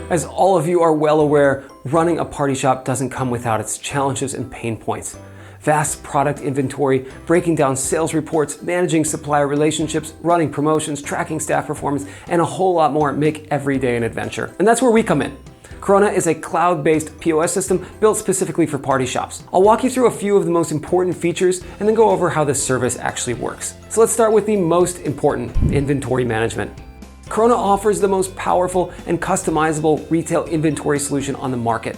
As all of you are well aware, running a party shop doesn't come without its challenges and pain points. Vast product inventory, breaking down sales reports, managing supplier relationships, running promotions, tracking staff performance, and a whole lot more make every day an adventure. And that's where we come in. KORONA is a cloud-based POS system built specifically for party shops. I'll walk you through a few of the most important features and then go over how this service actually works. So let's start with the most important, inventory management. KORONA offers the most powerful and customizable retail inventory solution on the market.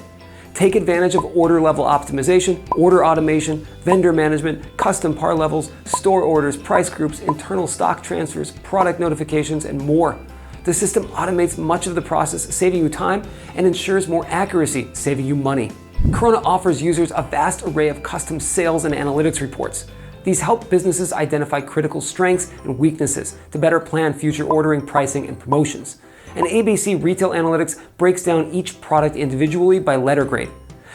Take advantage of order level optimization, order automation, vendor management, custom par levels, store orders, price groups, internal stock transfers, product notifications, and more. The system automates much of the process, saving you time, and ensures more accuracy, saving you money. KORONA offers users a vast array of custom sales and analytics reports. These help businesses identify critical strengths and weaknesses to better plan future ordering, pricing, and promotions. And ABC Retail Analytics breaks down each product individually by letter grade.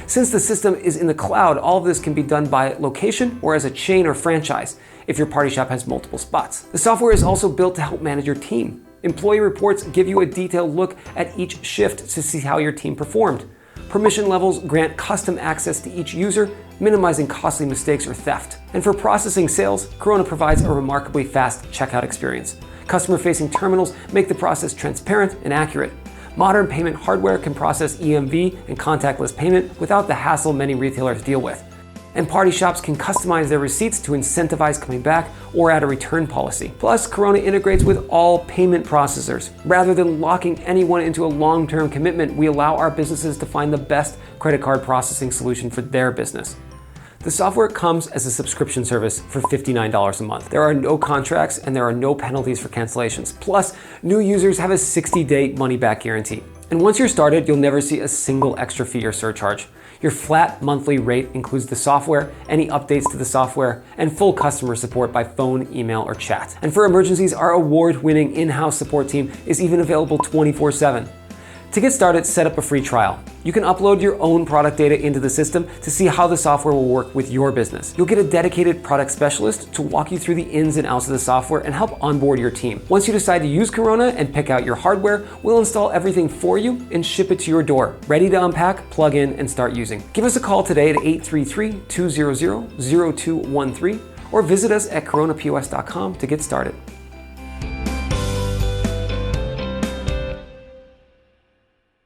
Since the system is in the cloud, all of this can be done by location or as a chain or franchise if your party shop has multiple spots. The software is also built to help manage your team. Employee reports give you a detailed look at each shift to see how your team performed. Permission levels grant custom access to each user, minimizing costly mistakes or theft. And for processing sales, KORONA provides a remarkably fast checkout experience. Customer-facing terminals make the process transparent and accurate. Modern payment hardware can process EMV and contactless payment without the hassle many retailers deal with. And party shops can customize their receipts to incentivize coming back or add a return policy. Plus, KORONA integrates with all payment processors. Rather than locking anyone into a long-term commitment, we allow our businesses to find the best credit card processing solution for their business. The software comes as a subscription service for $59 a month. There are no contracts and there are no penalties for cancellations. Plus, new users have a 60-day money-back guarantee. And once you're started, you'll never see a single extra fee or surcharge. Your flat monthly rate includes the software, any updates to the software, and full customer support by phone, email, or chat. And for emergencies, our award-winning in-house support team is even available 24/7. To get started, set up a free trial. You can upload your own product data into the system to see how the software will work with your business. You'll get a dedicated product specialist to walk you through the ins and outs of the software and help onboard your team. Once you decide to use KORONA and pick out your hardware, we'll install everything for you and ship it to your door, ready to unpack, plug in, and start using. Give us a call today at 833-200-0213 or visit us at koronapos.com to get started.